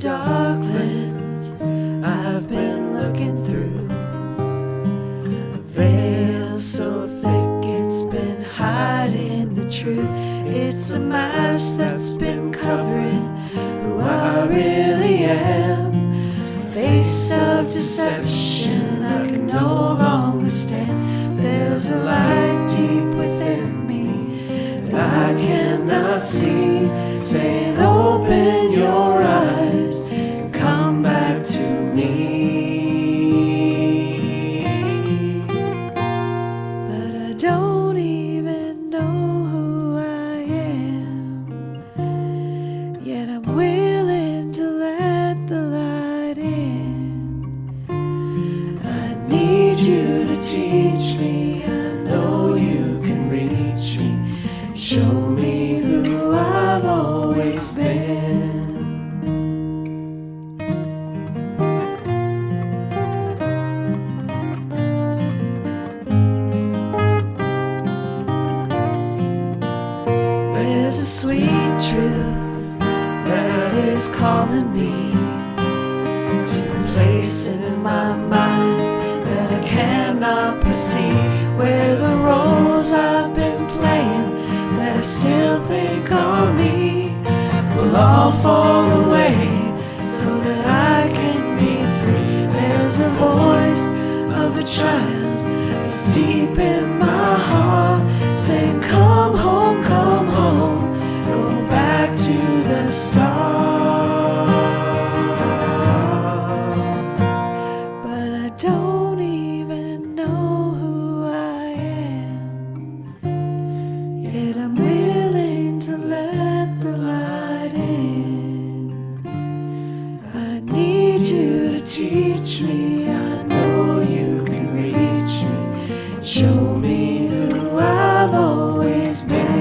dark lenses I've been looking through, a veil so thick it's been hiding the truth. It's a mask that's been covering who I really am, a face of deception I can no longer stand. There's a light deep within me that I cannot see, saying open your eyes and come back to me. But I don't even know who I am, yet I'm willing to let the light in. I need you to teach me, I know you can reach me. Show me who I've always been. There's a sweet truth that is calling me to a place in my mind that I cannot perceive, where the roles I've been playing that I still think are me will all fall away so that I can be free. There's a voice of a child that's deep in my heart saying come home, go back to the start. But I don't even know who I am, yet I'm willing to let the light in. I need you to teach me, I know you can reach me. Show me who I've always been.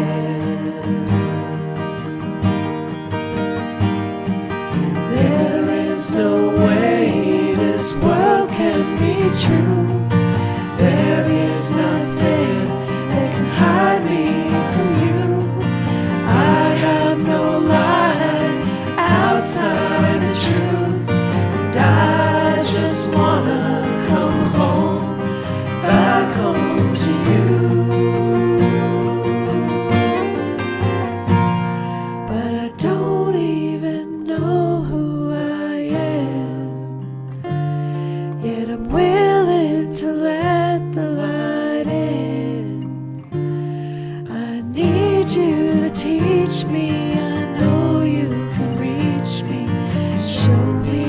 There is no way this world can be true. There is nothing that can hide me from you. I have no life outside the truth, and I just wanna come home, back home to you. But I don't even know who I am, yet I'm willing to let the light in. I need you to teach me, I know you can reach me. Show me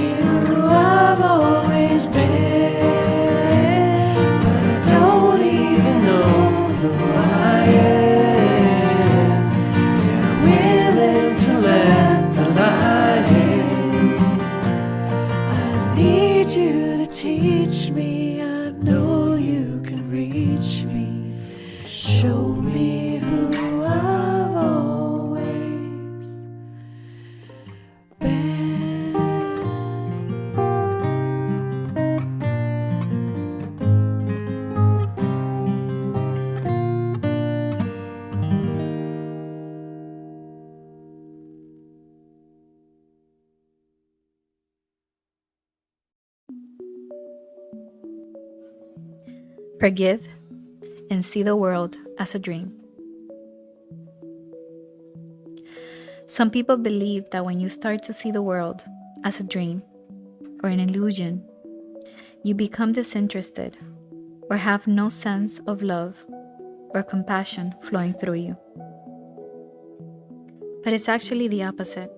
who I've always been. But I don't even know who I am, yet I'm willing to let the light in. I need you to teach me, I know you can reach me. Show me who I've always been. Forgive and see the world as a dream. Some people believe that when you start to see the world as a dream or an illusion, you become disinterested or have no sense of love or compassion flowing through you. But it's actually the opposite.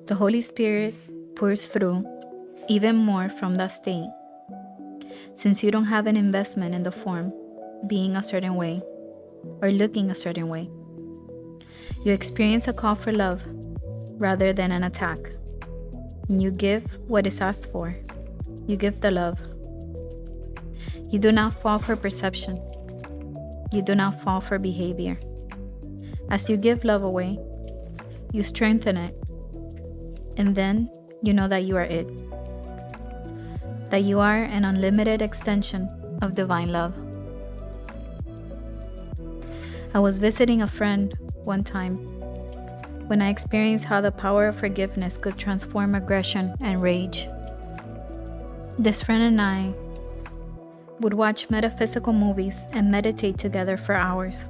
The Holy Spirit pours through even more from that state, since you don't have an investment in the form being a certain way or looking a certain way. You experience a call for love rather than an attack. And you give what is asked for. You give the love. You do not fall for perception. You do not fall for behavior. As you give love away, you strengthen it. And then you know that you are it. That you are an unlimited extension of divine love. I was visiting a friend one time when I experienced how the power of forgiveness could transform aggression and rage. This friend and I would watch metaphysical movies and meditate together for hours.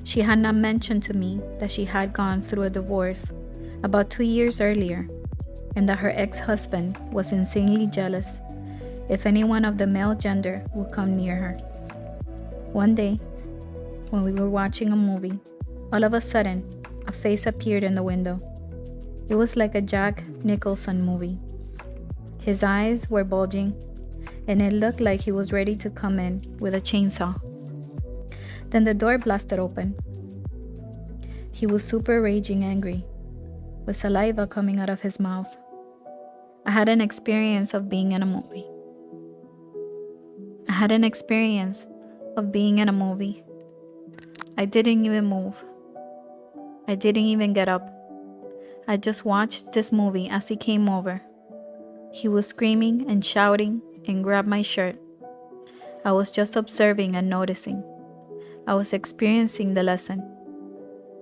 She had not mentioned to me that she had gone through a divorce about 2 years earlier, and that her ex-husband was insanely jealous if anyone of the male gender would come near her. One day, when we were watching a movie, all of a sudden, a face appeared in the window. It was like a Jack Nicholson movie. His eyes were bulging, and it looked like he was ready to come in with a chainsaw. Then the door blasted open. He was super raging angry, with saliva coming out of his mouth. I had an experience of being in a movie. I didn't even move. I didn't even get up. I just watched this movie as he came over. He was screaming and shouting and grabbed my shirt. I was just observing and noticing. I was experiencing the lesson.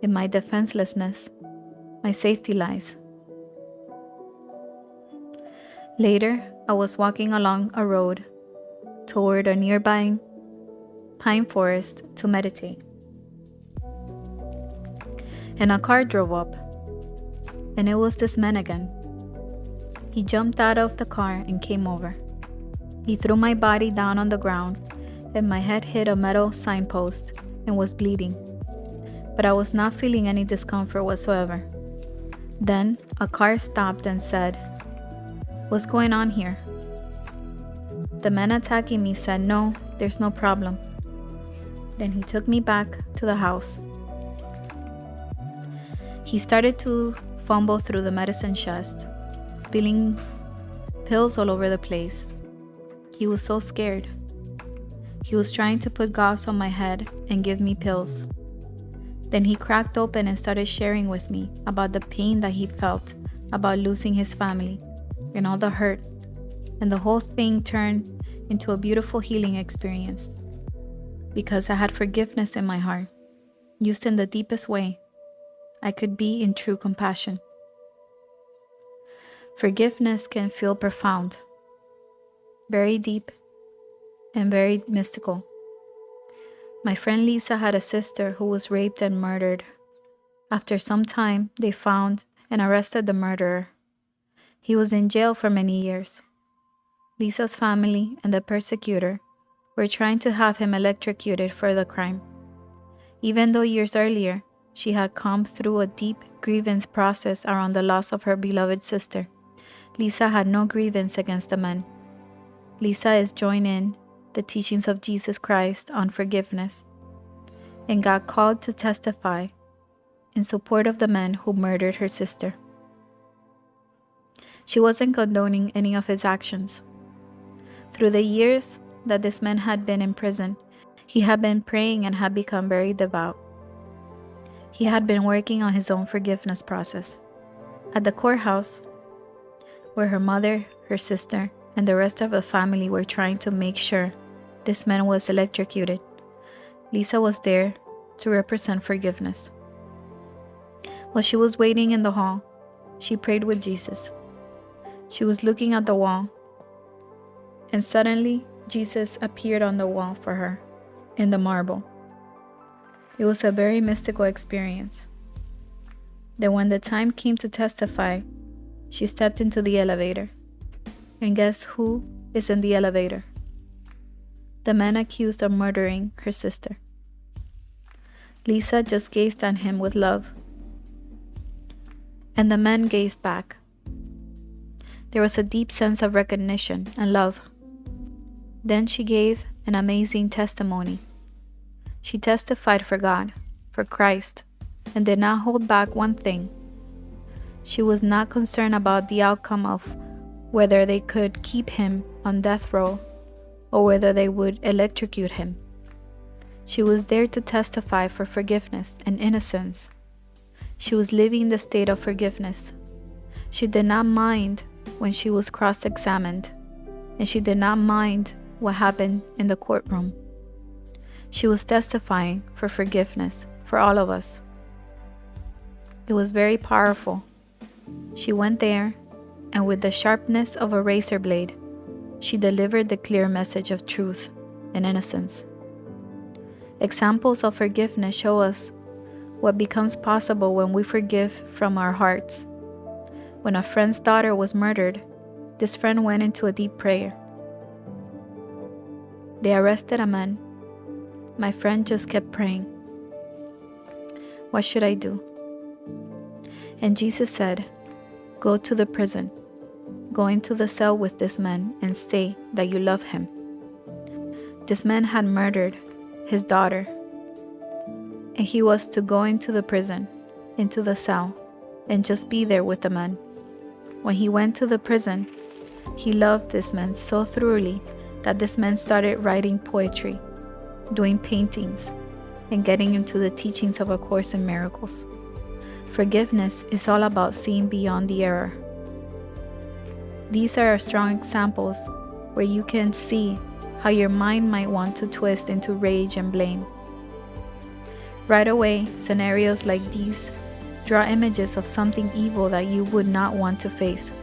In my defenselessness, my safety lies. Later, I was walking along a road toward a nearby pine forest to meditate. And a car drove up, and it was this man again. He jumped out of the car and came over. He threw my body down on the ground, and my head hit a metal signpost and was bleeding. But I was not feeling any discomfort whatsoever. Then a car stopped and said, "What's going on here?" The man attacking me said, "No, there's no problem." Then he took me back to the house. He started to fumble through the medicine chest, spilling pills all over the place. He was so scared. He was trying to put gauze on my head and give me pills. Then he cracked open and started sharing with me about the pain that he felt about losing his family and all the hurt, and the whole thing turned into a beautiful healing experience because I had forgiveness in my heart, used in the deepest way I could be in true compassion. Forgiveness can feel profound, very deep, and very mystical. My friend Lisa had a sister who was raped and murdered. After some time, they found and arrested the murderer. He was in jail for many years. Lisa's family and the persecutor were trying to have him electrocuted for the crime. Even though years earlier, she had come through a deep grievance process around the loss of her beloved sister, Lisa had no grievance against the men. Lisa is joining the teachings of Jesus Christ on forgiveness and got called to testify in support of the men who murdered her sister. She wasn't condoning any of his actions. Through the years that this man had been in prison, he had been praying and had become very devout. He had been working on his own forgiveness process. At the courthouse, where her mother, her sister, and the rest of the family were trying to make sure this man was electrocuted, Lisa was there to represent forgiveness. While she was waiting in the hall, she prayed with Jesus. She was looking at the wall, and suddenly Jesus appeared on the wall for her in the marble. It was a very mystical experience. Then when the time came to testify, she stepped into the elevator. And guess who is in the elevator? The man accused of murdering her sister. Lisa just gazed at him with love, and the man gazed back. There was a deep sense of recognition and love. Then she gave an amazing testimony. She testified for God, for Christ, and did not hold back one thing. She was not concerned about the outcome of whether they could keep him on death row or whether they would electrocute him. She was there to testify for forgiveness and innocence. She was living the state of forgiveness. She did not mind when she was cross-examined, and she did not mind what happened in the courtroom. She was testifying for forgiveness for all of us. It was very powerful. She went there, and with the sharpness of a razor blade, she delivered the clear message of truth and innocence. Examples of forgiveness show us what becomes possible when we forgive from our hearts. When a friend's daughter was murdered, this friend went into a deep prayer. They arrested a man. My friend just kept praying. What should I do? And Jesus said, go to the prison. Go into the cell with this man and say that you love him. This man had murdered his daughter, and he was to go into the prison, into the cell, and just be there with the man. When he went to the prison, he loved this man so thoroughly that this man started writing poetry, doing paintings, and getting into the teachings of A Course in Miracles. Forgiveness is all about seeing beyond the error. These are strong examples where you can see how your mind might want to twist into rage and blame. Right away, scenarios like these draw images of something evil that you would not want to face.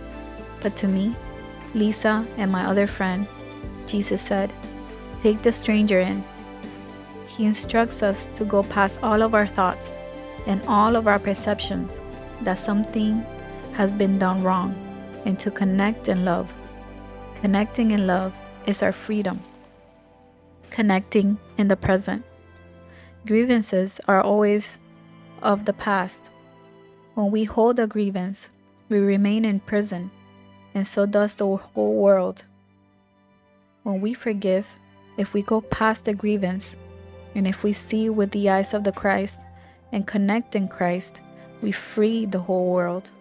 But to me, Lisa, and my other friend, Jesus said, take the stranger in. He instructs us to go past all of our thoughts and all of our perceptions that something has been done wrong, and to connect in love. Connecting in love is our freedom. Connecting in the present. Grievances are always of the past. When we hold a grievance, we remain in prison, and so does the whole world. When we forgive, if we go past the grievance, and if we see with the eyes of the Christ and connect in Christ, we free the whole world.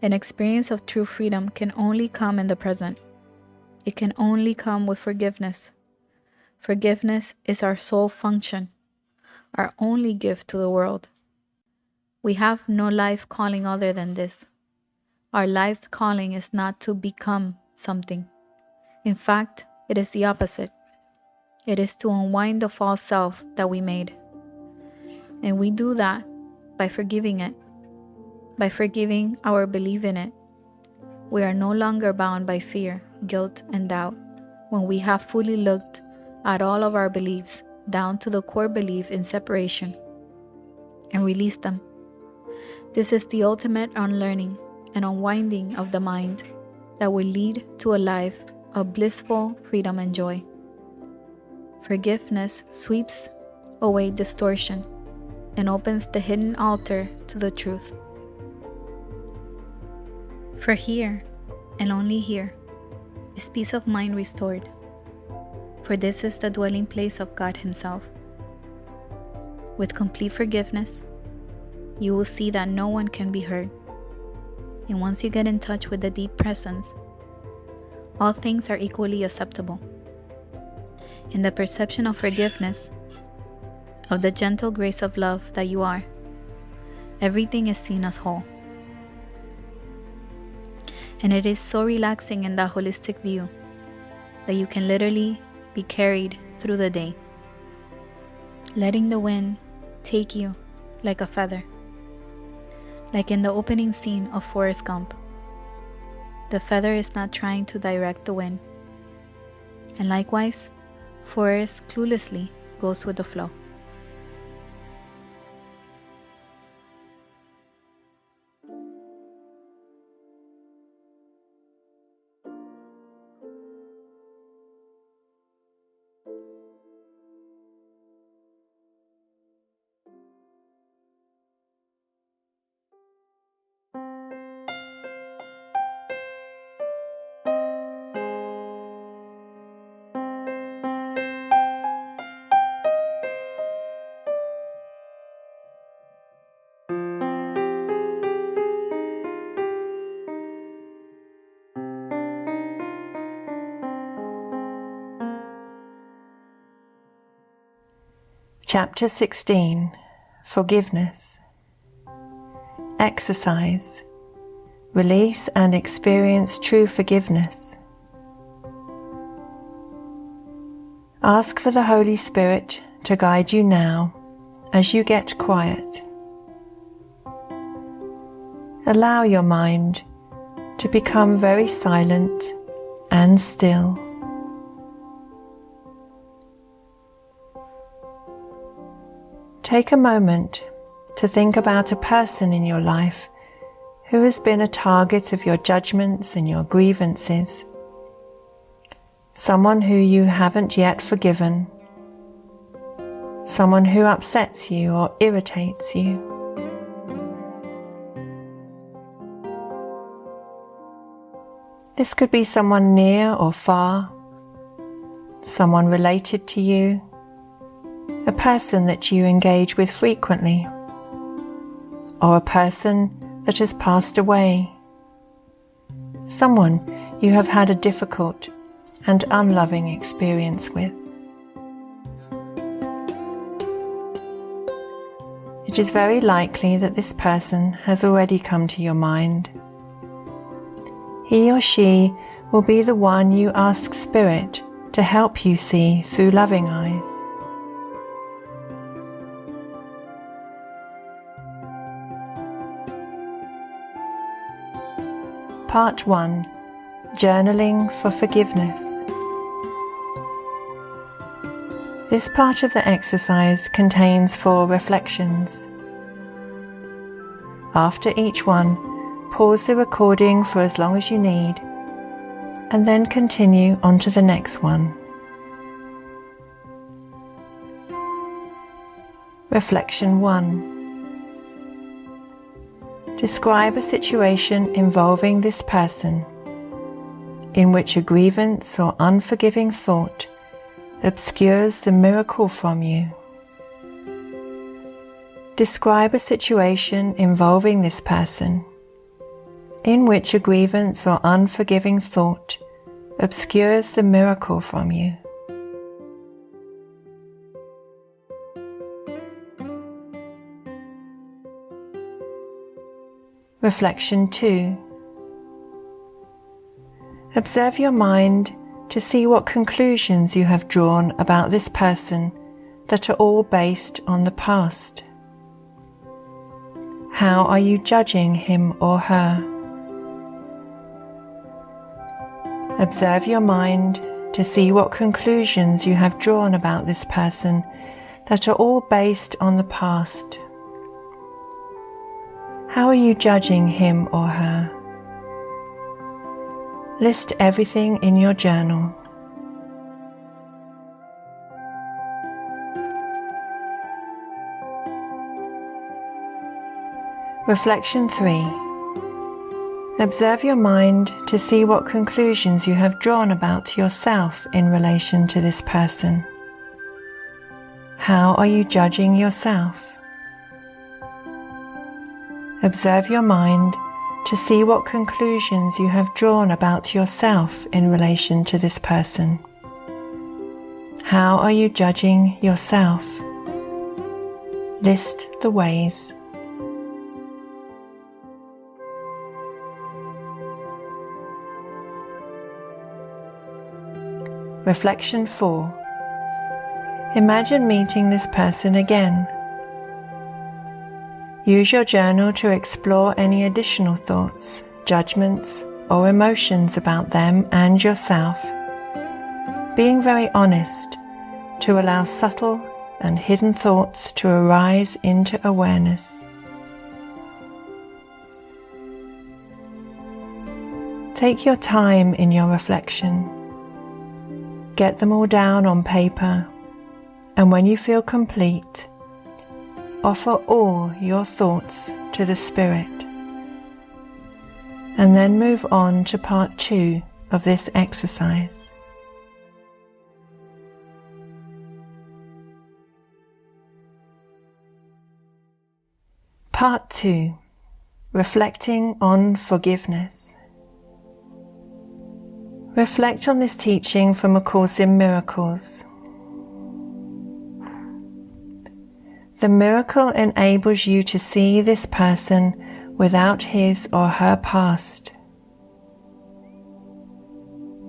An experience of true freedom can only come in the present. It can only come with forgiveness. Forgiveness is our sole function, our only gift to the world. We have no life calling other than this. Our life calling is not to become something. In fact, it is the opposite. It is to unwind the false self that we made. And we do that by forgiving it, by forgiving our belief in it. We are no longer bound by fear, guilt, and doubt when we have fully looked at all of our beliefs down to the core belief in separation and released them. This is the ultimate unlearning and unwinding of the mind that will lead to a life of blissful freedom and joy. Forgiveness sweeps away distortion and opens the hidden altar to the truth. For here, and only here, is peace of mind restored. For this is the dwelling place of God Himself. With complete forgiveness, you will see that no one can be hurt. And once you get in touch with the deep presence, all things are equally acceptable. In the perception of forgiveness, of the gentle grace of love that you are, everything is seen as whole. And it is so relaxing in that holistic view that you can literally be carried through the day, letting the wind take you like a feather. Like in the opening scene of Forrest Gump, the feather is not trying to direct the wind. And likewise, Forrest cluelessly goes with the flow. Chapter 16. Forgiveness. Exercise. Release and experience true forgiveness. Ask for the Holy Spirit to guide you now as you get quiet. allow your mind to become very silent and still. Take a moment to think about a person in your life who has been a target of your judgments and your grievances. Someone who you haven't yet forgiven. Someone who upsets you or irritates you. This could be someone near or far, someone related to you, a person that you engage with frequently, or a person that has passed away, someone you have had a difficult and unloving experience with. It is very likely that this person has already come to your mind. He or she will be the one you ask Spirit to help you see through loving eyes. Part 1. Journaling for Forgiveness. This part of the exercise contains 4 reflections. After each one, pause the recording for as long as you need, and then continue on to the next one. Reflection 1. Describe a situation involving this person in which a grievance or unforgiving thought obscures the miracle from you. Describe a situation involving this person in which a grievance or unforgiving thought obscures the miracle from you. Reflection 2. Observe your mind to see what conclusions you have drawn about this person that are all based on the past. How are you judging him or her? Observe your mind to see what conclusions you have drawn about this person that are all based on the past. How are you judging him or her? List everything in your journal. Reflection 3. Observe your mind to see what conclusions you have drawn about yourself in relation to this person. How are you judging yourself? Observe your mind to see what conclusions you have drawn about yourself in relation to this person. How are you judging yourself? List the ways. Reflection 4. Imagine meeting this person again. Use your journal to explore any additional thoughts, judgments, or emotions about them and yourself, being very honest to allow subtle and hidden thoughts to arise into awareness. Take your time in your reflection. Get them all down on paper, and when you feel complete, offer all your thoughts to the Spirit, and then move on to part 2 of this exercise. Part 2. Reflecting on Forgiveness. Reflect on this teaching from A Course in Miracles. The miracle enables you to see this person without his or her past.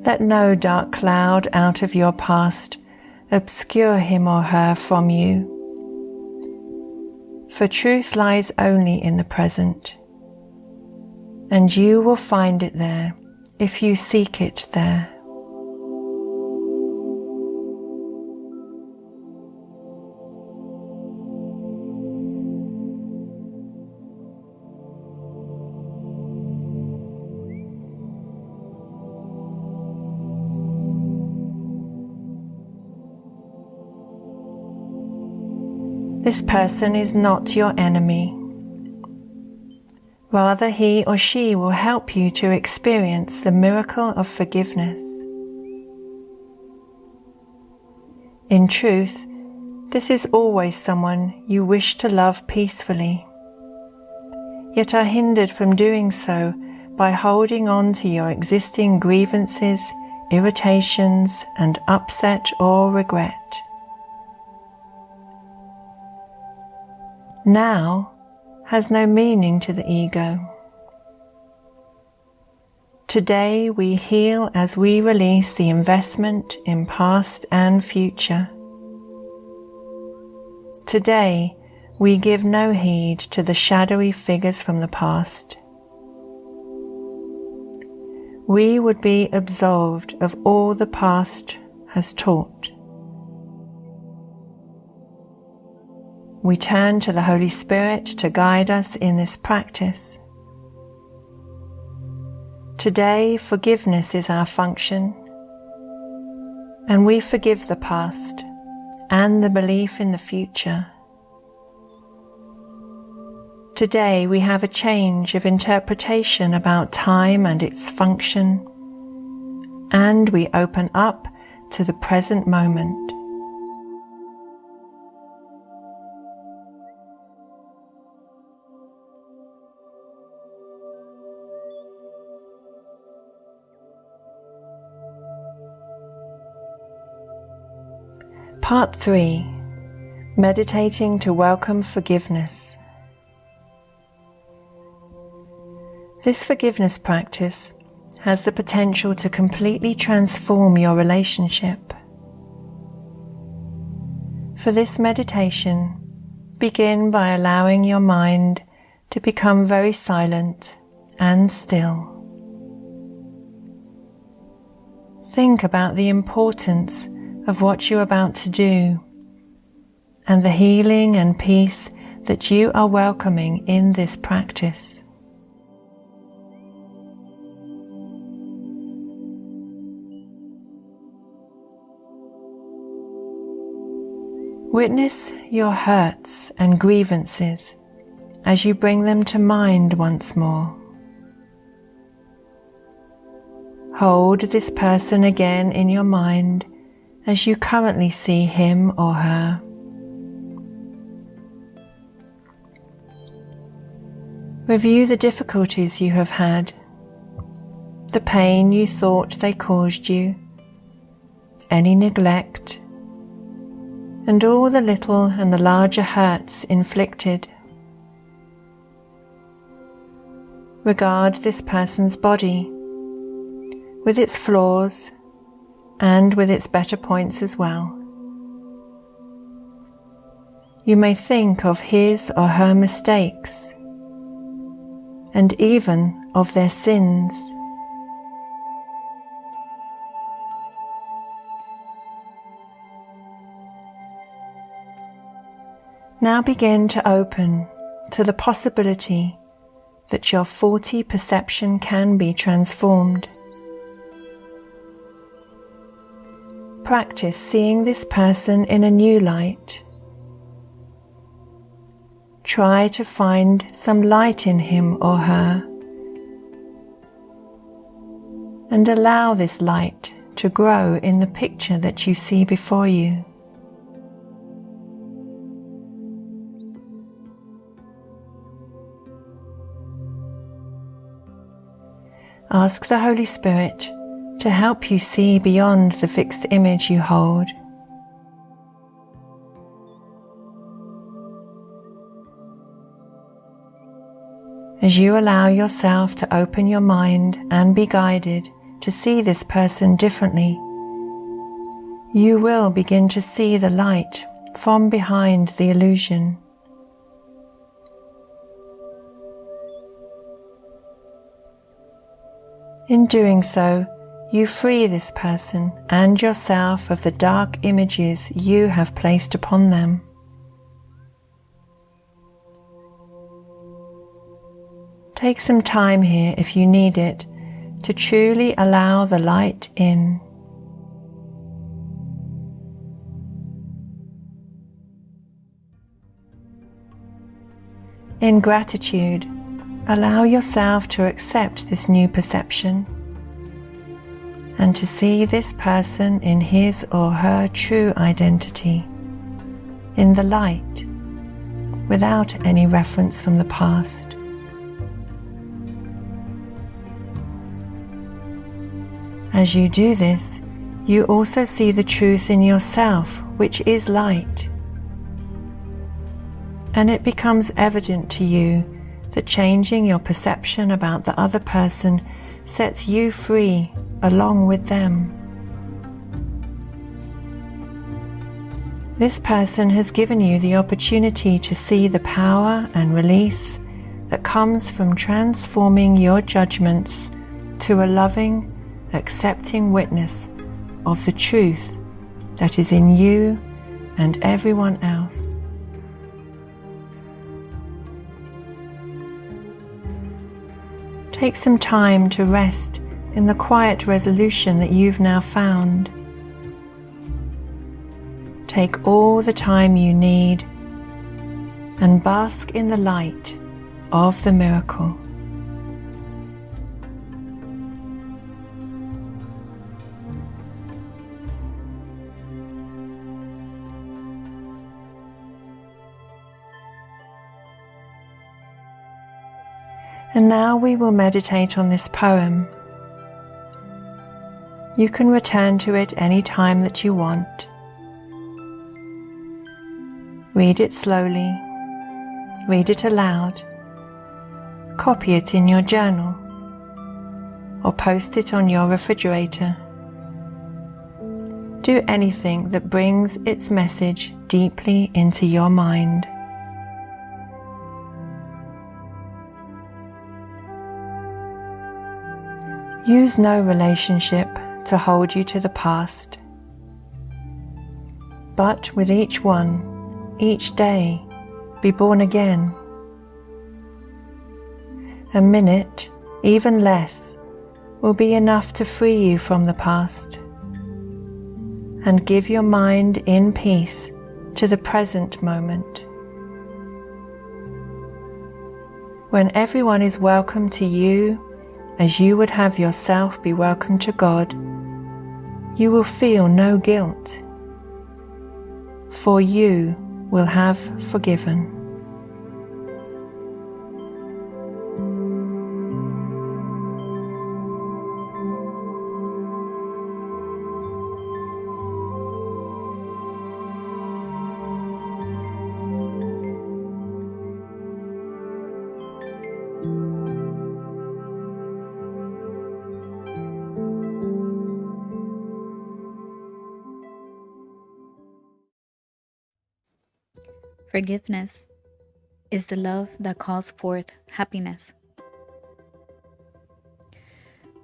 Let no dark cloud out of your past obscure him or her from you. For truth lies only in the present. and you will find it there if you seek it there. This person is not your enemy. Rather, he or she will help you to experience the miracle of forgiveness. In truth, this is always someone you wish to love peacefully, yet are hindered from doing so by holding on to your existing grievances, irritations, and upset or regret. Now has no meaning to the ego. Today we heal as we release the investment in past and future. Today we give no heed to the shadowy figures from the past. We would be absolved of all the past has taught. We turn to the Holy Spirit to guide us in this practice. Today, forgiveness is our function, and we forgive the past and the belief in the future. Today, we have a change of interpretation about time and its function, and we open up to the present moment. Part 3. Meditating to welcome forgiveness. This forgiveness practice has the potential to completely transform your relationship. For this meditation, begin by allowing your mind to become very silent and still. Think about the importance of what you're about to do and the healing and peace that you are welcoming in this practice. Witness your hurts and grievances as you bring them to mind once more. Hold this person again in your mind as you currently see him or her. Review the difficulties you have had, the pain you thought they caused you, any neglect, and all the little and the larger hurts inflicted. Regard this person's body, with its flaws and with its better points as well. You may think of his or her mistakes, and even of their sins. Now begin to open to the possibility that your faulty perception can be transformed. Practice seeing this person in a new light. Try to find some light in him or her, and allow this light to grow in the picture that you see before you. Ask the Holy Spirit to help you see beyond the fixed image you hold. As you allow yourself to open your mind and be guided to see this person differently, you will begin to see the light from behind the illusion. In doing so, you free this person and yourself of the dark images you have placed upon them. Take some time here, if you need it, to truly allow the light in. In gratitude, allow yourself to accept this new perception and to see this person in his or her true identity, in the light, without any reference from the past. As you do this, you also see the truth in yourself, which is light. And it becomes evident to you that changing your perception about the other person sets you free along with them. This person has given you the opportunity to see the power and release that comes from transforming your judgments to a loving, accepting witness of the truth that is in you and everyone else. Take some time to rest in the quiet resolution that you've now found. Take all the time you need and bask in the light of the miracle. And now we will meditate on this poem. You can return to it any time that you want. Read it slowly, read it aloud, copy it in your journal, or post it on your refrigerator. Do anything that brings its message deeply into your mind. Use no relationship to hold you to the past, but with each one, each day, be born again. A minute, even less, will be enough to free you from the past and give your mind in peace to the present moment. When everyone is welcome to you as you would have yourself be welcome to God, you will feel no guilt, for you will have forgiven. Forgiveness is the love that calls forth happiness.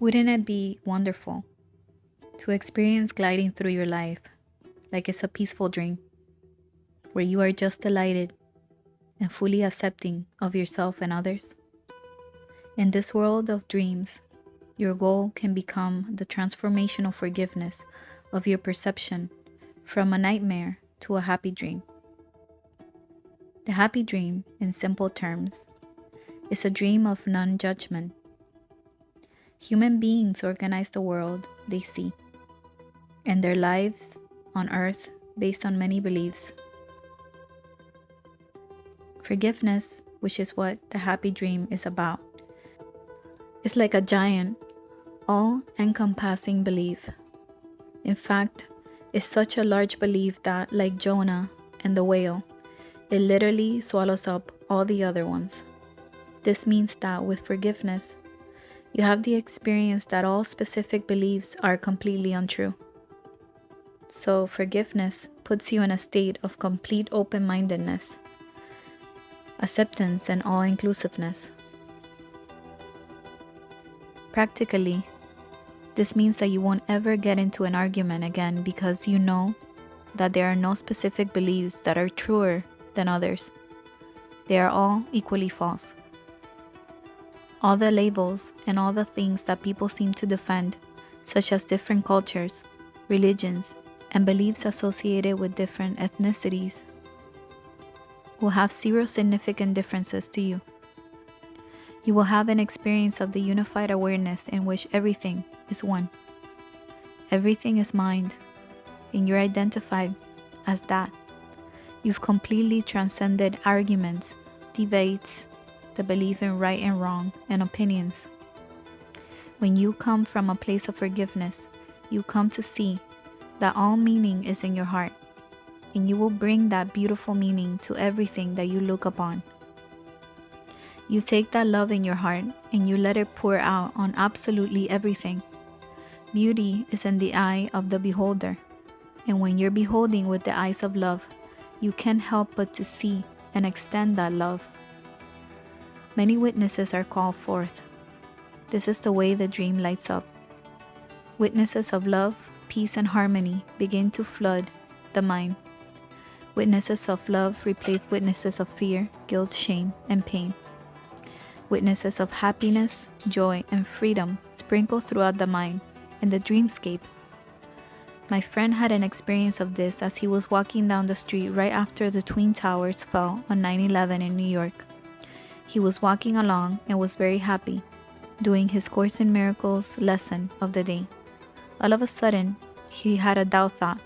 Wouldn't it be wonderful to experience gliding through your life like it's a peaceful dream, where you are just delighted and fully accepting of yourself and others? In this world of dreams, your goal can become the transformational forgiveness of your perception from a nightmare to a happy dream. The happy dream, in simple terms, is a dream of non-judgment. Human beings organize the world they see and their lives on earth based on many beliefs. Forgiveness, which is what the happy dream is about, is like a giant, all-encompassing belief. In fact, it's such a large belief that, like Jonah and the whale, it literally swallows up all the other ones. This means that with forgiveness, you have the experience that all specific beliefs are completely untrue. So forgiveness puts you in a state of complete open-mindedness, acceptance, and all-inclusiveness. Practically, This means that you won't ever get into an argument again because you know that there are no specific beliefs that are truer than others. They are all equally false. All the labels and all the things that people seem to defend, such as different cultures, religions, and beliefs associated with different ethnicities, will have zero significant differences to you. You will have an experience of the unified awareness in which everything is one. Everything is mind, and you're identified as that. You've completely transcended arguments, debates, the belief in right and wrong, and opinions. When you come from a place of forgiveness, you come to see that all meaning is in your heart, and you will bring that beautiful meaning to everything that you look upon. You take that love in your heart and you let it pour out on absolutely everything. Beauty is in the eye of the beholder, and when you're beholding with the eyes of love, you can't help but to see and extend that love. Many witnesses are called forth. This is the way the dream lights up. Witnesses of love, peace, and harmony begin to flood the mind. Witnesses of love replace witnesses of fear, guilt, shame, and pain. Witnesses of happiness, joy, and freedom sprinkle throughout the mind and the dreamscape. My friend had an experience of this as he was walking down the street right after the Twin Towers fell on 9/11 in New York. He was walking along and was very happy, doing his Course in Miracles lesson of the day. All of a sudden, he had a doubt thought.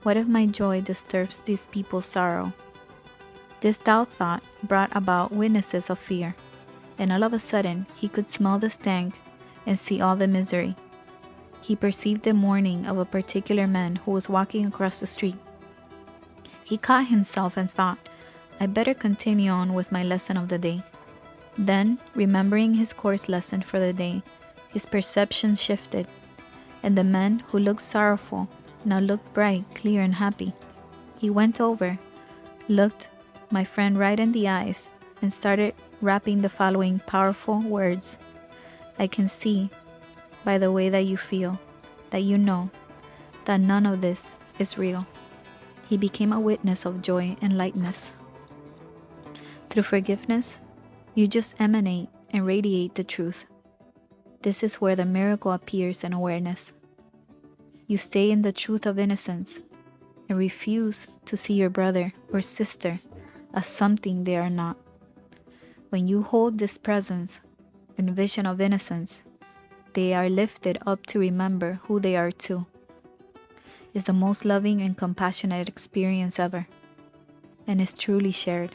What if my joy disturbs these people's sorrow? This doubt thought brought about witnesses of fear, and all of a sudden he could smell the stank and see all the misery. He perceived the mourning of a particular man who was walking across the street. He caught himself and thought, I better continue on with my lesson of the day. Then, remembering his course lesson for the day, his perception shifted, and the man who looked sorrowful now looked bright, clear, and happy. He went over, looked my friend right in the eyes, and started rapping the following powerful words. I can see, by the way that you feel, that you know, that none of this is real. He became a witness of joy and lightness. Through forgiveness, you just emanate and radiate the truth. This is where the miracle appears in awareness. You stay in the truth of innocence and refuse to see your brother or sister as something they are not. When you hold this presence and vision of innocence, they are lifted up to remember who they are too. It's the most loving and compassionate experience ever, and is truly shared.